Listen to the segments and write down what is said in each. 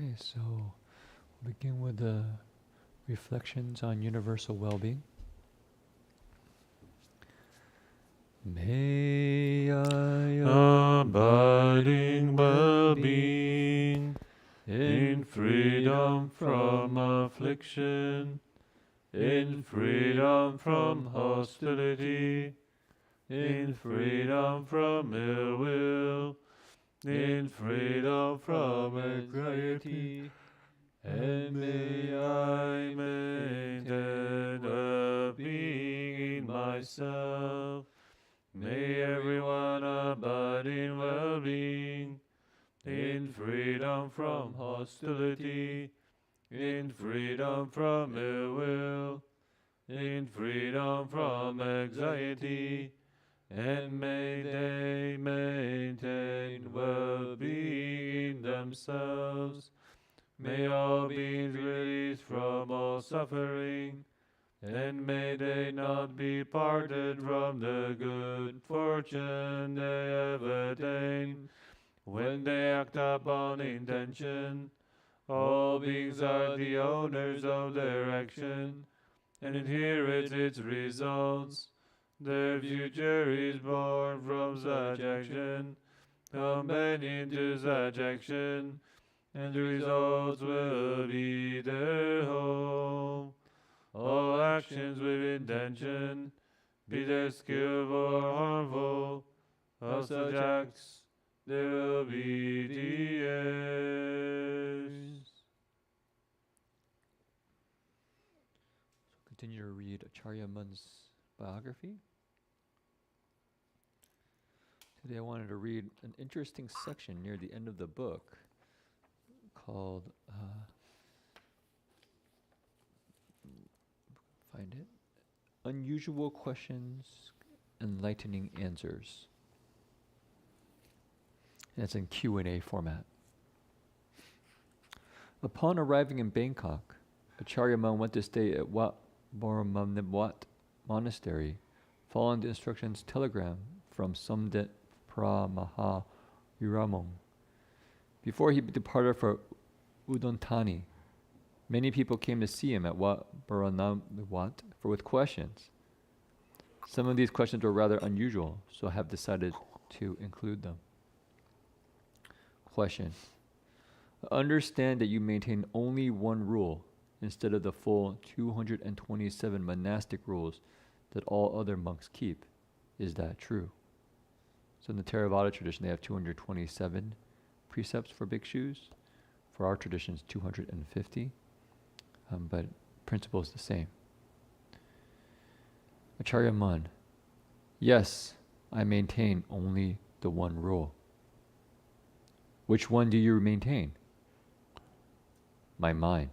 Okay, so we'll begin with the reflections on universal well-being. May I abiding well-being in freedom from affliction, in freedom from hostility, in freedom from ill will, in freedom from anxiety, and may I maintain well-being in myself. May everyone abide in well-being, in freedom from hostility, in freedom from ill will, in freedom from anxiety, and may they maintain well-being in themselves. May all beings release from all suffering, and may they not be parted from the good fortune they have attained. When they act upon intention, all beings are the owners of their action, and inherit its results. Their future is born from such action, companion to such action, and the results will be their home. All actions with intention, be they skillful or harmful, of such acts there will be the end. So continue to read Ajahn Mun's biography. Today I wanted to read an interesting section near the end of the book called, find it, Unusual Questions, Enlightening Answers. And it's in Q&A format. Upon arriving in Bangkok, Ajahn Mun went to stay at Wat Boramamnibwat Monastery, following the instructions telegram from Somdet Pra Maha Viramong. Before he departed for Udontani, many people came to see him at Wat Boramamnibwat with questions. Some of these questions were rather unusual, so I have decided to include them. Question. Understand that you maintain only one rule instead of the full 227 monastic rules that all other monks keep. Is that true? So in the Theravada tradition, they have 227 precepts for bhikshus. For our tradition, it's 250, but principle is the same. Ajahn Mun. Yes, I maintain only the one rule. Which one do you maintain? My mind.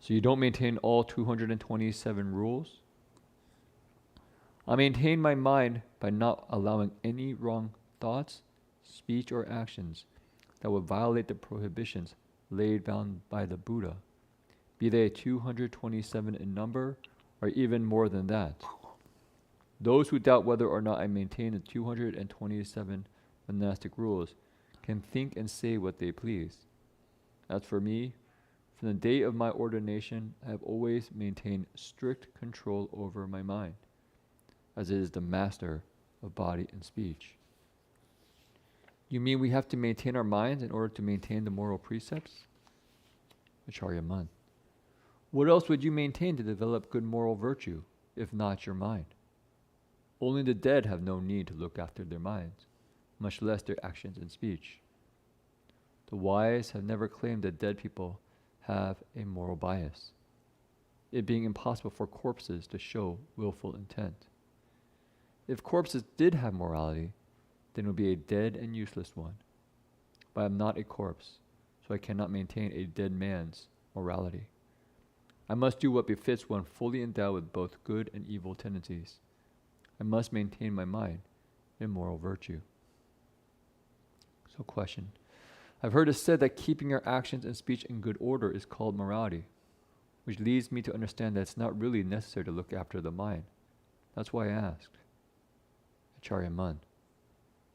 So you don't maintain all 227 rules? I maintain my mind by not allowing any wrong thoughts, speech, or actions that would violate the prohibitions laid down by the Buddha, be they 227 in number or even more than that. Those who doubt whether or not I maintain the 227 monastic rules can think and say what they please. As for me, from the day of my ordination, I have always maintained strict control over my mind, as it is the master of body and speech. You mean we have to maintain our minds in order to maintain the moral precepts? Ajahn Mun. What else would you maintain to develop good moral virtue, if not your mind? Only the dead have no need to look after their minds, much less their actions and speech. The wise have never claimed that dead people have a moral bias, it being impossible for corpses to show willful intent. If corpses did have morality, then it would be a dead and useless one. But I am not a corpse, so I cannot maintain a dead man's morality. I must do what befits one fully endowed with both good and evil tendencies. I must maintain my mind in moral virtue. So question. I've heard it said that keeping our actions and speech in good order is called morality, which leads me to understand that it's not really necessary to look after the mind. That's why I asked. Ajahn Mun.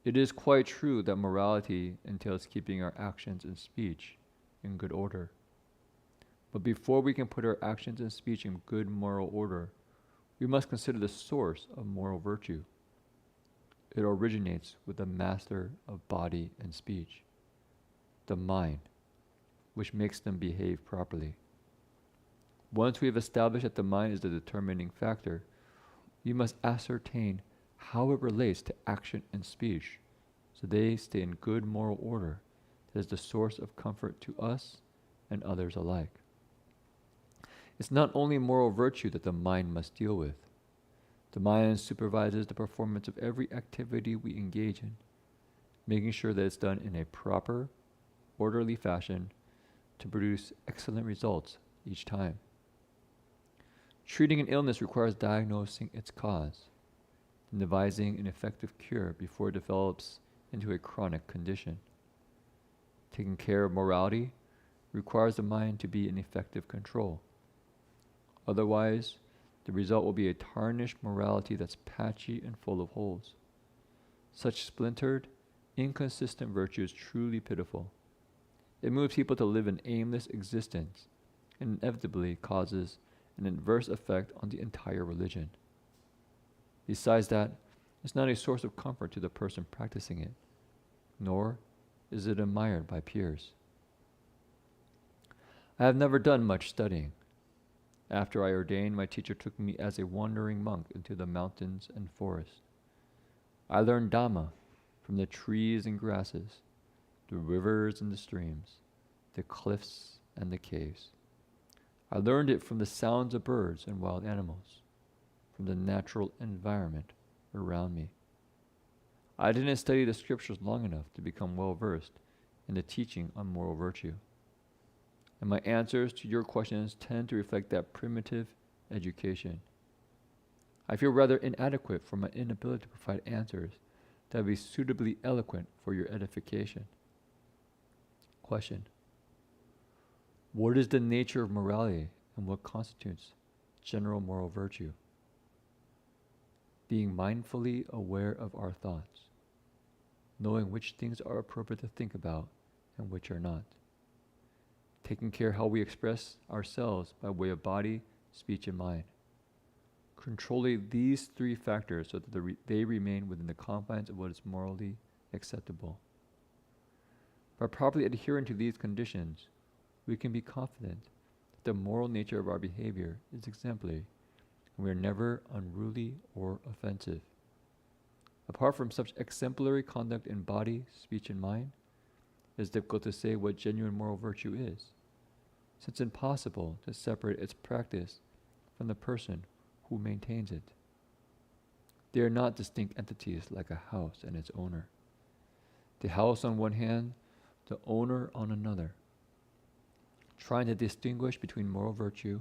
It is quite true that morality entails keeping our actions and speech in good order. But before we can put our actions and speech in good moral order, we must consider the source of moral virtue. It originates with the master of body and speech, the mind, which makes them behave properly. Once we have established that the mind is the determining factor, we must ascertain how it relates to action and speech, so they stay in good moral order that is the source of comfort to us and others alike. It's not only moral virtue that the mind must deal with. The mind supervises the performance of every activity we engage in, making sure that it's done in a proper, orderly fashion to produce excellent results each time. Treating an illness requires diagnosing its cause and devising an effective cure before it develops into a chronic condition. Taking care of morality requires the mind to be in effective control. Otherwise, the result will be a tarnished morality that's patchy and full of holes. Such splintered, inconsistent virtue is truly pitiful. It moves people to live an aimless existence and inevitably causes an adverse effect on the entire religion. Besides that, it's not a source of comfort to the person practicing it, nor is it admired by peers. I have never done much studying. After I ordained, my teacher took me as a wandering monk into the mountains and forests. I learned Dhamma from the trees and grasses, the rivers and the streams, the cliffs and the caves. I learned it from the sounds of birds and wild animals, from the natural environment around me. I didn't study the scriptures long enough to become well versed in the teaching on moral virtue. And my answers to your questions tend to reflect that primitive education. I feel rather inadequate for my inability to provide answers that would be suitably eloquent for your edification. Question: what is the nature of morality and what constitutes general moral virtue? Being mindfully aware of our thoughts, knowing which things are appropriate to think about and which are not. Taking care how we express ourselves by way of body, speech, and mind. Controlling these three factors so that they remain within the confines of what is morally acceptable. By properly adhering to these conditions, we can be confident that the moral nature of our behavior is exemplary, and we are never unruly or offensive. Apart from such exemplary conduct in body, speech, and mind, it is difficult to say what genuine moral virtue is, since it's impossible to separate its practice from the person who maintains it. They are not distinct entities like a house and its owner. The house on one hand, the owner on another. Trying to distinguish between moral virtue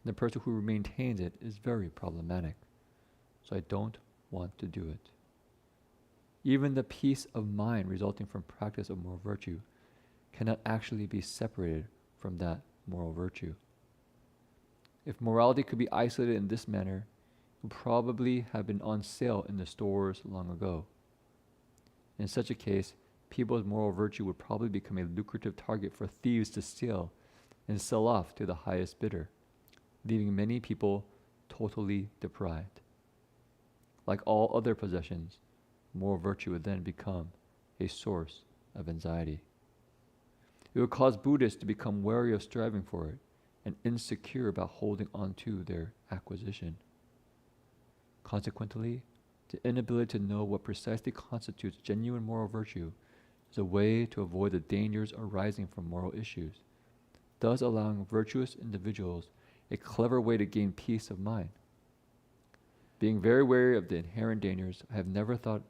and the person who maintains it is very problematic, so I don't want to do it. Even the peace of mind resulting from practice of moral virtue cannot actually be separated from that moral virtue. If morality could be isolated in this manner, it would probably have been on sale in the stores long ago. In such a case, people's moral virtue would probably become a lucrative target for thieves to steal and sell off to the highest bidder, leaving many people totally deprived. Like all other possessions, moral virtue would then become a source of anxiety. It would cause Buddhists to become wary of striving for it and insecure about holding on to their acquisition. Consequently, the inability to know what precisely constitutes genuine moral virtue is a way to avoid the dangers arising from moral issues, thus allowing virtuous individuals a clever way to gain peace of mind. Being very wary of the inherent dangers, I have never thought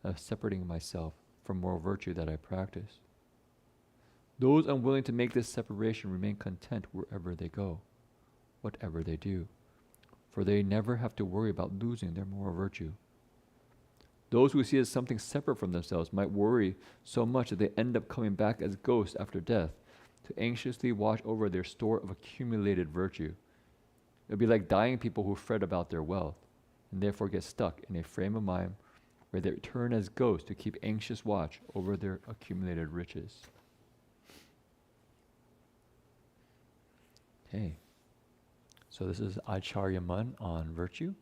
of separating myself from moral virtue that I practice. Those unwilling to make this separation remain content wherever they go, whatever they do, for they never have to worry about losing their moral virtue. Those who see it as something separate from themselves might worry so much that they end up coming back as ghosts after death to anxiously watch over their store of accumulated virtue. It would be like dying people who fret about their wealth and therefore get stuck in a frame of mind where they return as ghosts to keep anxious watch over their accumulated riches. Okay. So this is Ajahn Mun on virtue.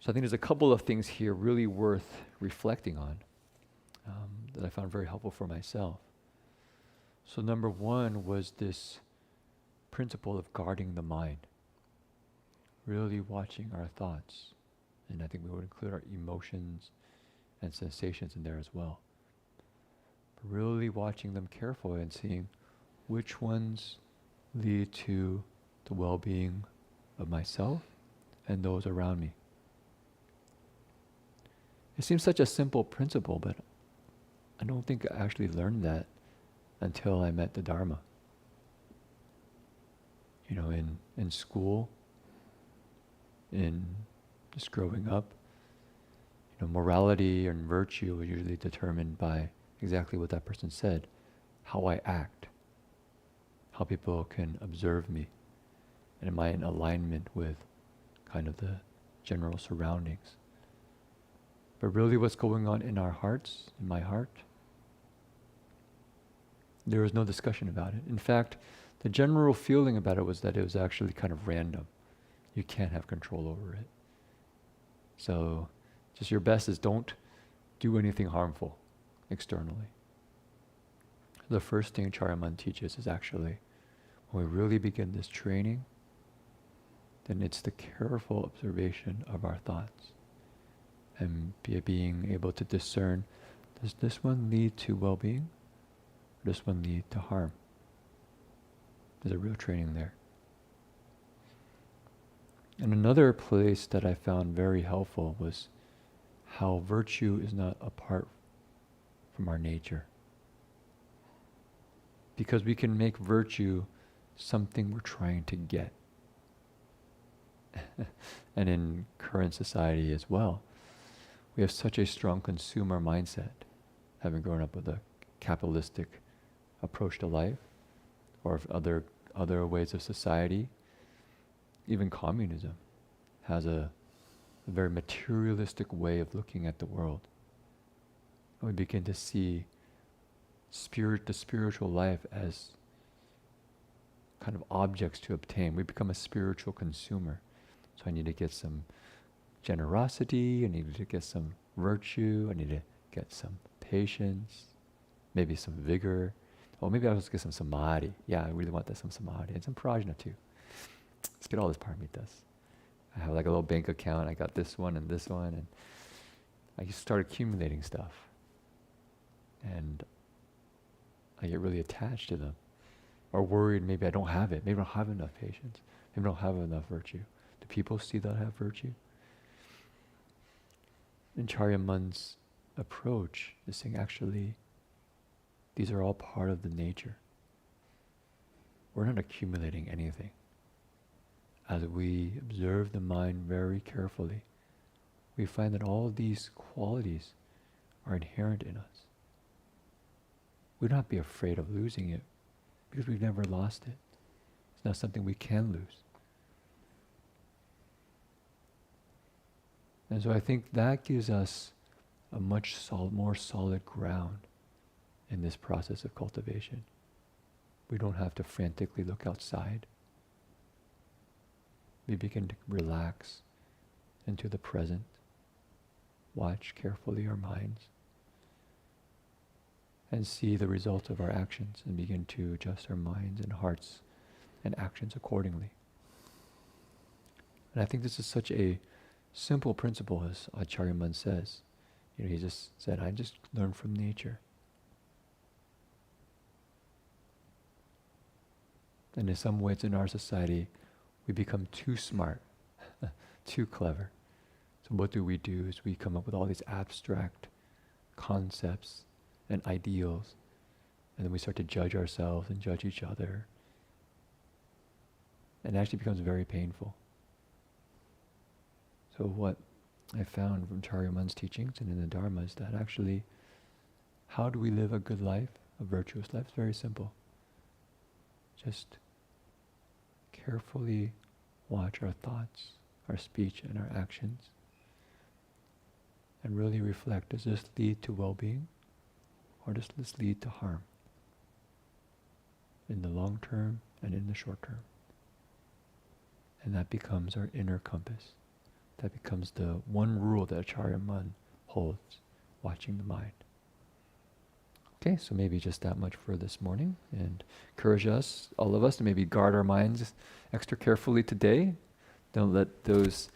So I think there's a couple of things here really worth reflecting on that I found very helpful for myself. So number one was this principle of guarding the mind, really watching our thoughts. And I think we would include our emotions and sensations in there as well. But really watching them carefully and seeing which ones lead to the well-being of myself and those around me. It seems such a simple principle, but I don't think I actually learned that until I met the Dharma. You know, in school, in just growing up, you know, morality and virtue was usually determined by exactly what that person said, how I act, how people can observe me, and am I in alignment with kind of the general surroundings. But really what's going on in our hearts, in my heart, there was no discussion about it. In fact, the general feeling about it was that it was actually kind of random. You can't have control over it. So just your best is don't do anything harmful externally. The first thing Ajahn Mun teaches is actually, when we really begin this training, then it's the careful observation of our thoughts and being able to discern, does this one lead to well-being? Or does this one lead to harm? There's a real training there. And another place that I found very helpful was how virtue is not apart from our nature. Because we can make virtue something we're trying to get. And in current society as well, we have such a strong consumer mindset, having grown up with a capitalistic approach to life, or other ways of society. Even communism has a very materialistic way of looking at the world. And we begin to see the spiritual life as kind of objects to obtain. We become a spiritual consumer. So I need to get some generosity, I need to get some virtue, I need to get some patience, maybe some vigor. Oh, maybe I'll just get some samadhi. Yeah, I really want that, some samadhi. And some prajna too. Let's get all this paramitas. I have like a little bank account, I got this one, and I just start accumulating stuff. And I get really attached to them. Or worried maybe I don't have it. Maybe I don't have enough patience. Maybe I don't have enough virtue. Do people see that I have virtue? And Ajahn Mun's approach is saying, actually, these are all part of the nature. We're not accumulating anything. As we observe the mind very carefully, we find that all of these qualities are inherent in us. We don't have to be afraid of losing it because we've never lost it. It's not something we can lose. And so I think that gives us a much more solid ground in this process of cultivation. We don't have to frantically look outside. We begin to relax into the present, watch carefully our minds, and see the results of our actions and begin to adjust our minds and hearts and actions accordingly. And I think this is such a simple principle, as Ajahn Mun says. You know, he just said, I just learn from nature. And in some ways in our society, we become too smart, too clever. So what do? Is we come up with all these abstract concepts and ideals, and then we start to judge ourselves and judge each other. And it actually becomes very painful. So what I found from Ajahn Mun's teachings and in the Dharma is that actually, how do we live a good life, a virtuous life? It's very simple. Just carefully watch our thoughts, our speech, and our actions, and really reflect, does this lead to well-being, or does this lead to harm? in the long term and in the short term. And that becomes our inner compass. That becomes the one rule that Ajahn Mun holds, watching the mind. Okay, so maybe just that much for this morning, and encourage us, all of us, to maybe guard our minds extra carefully today. Don't let those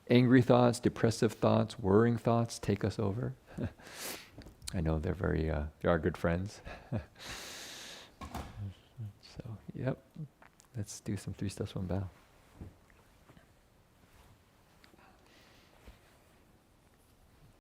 angry thoughts, depressive thoughts, worrying thoughts take us over. I know they're they are good friends. So, yep, let's do some 3 steps, 1 bow.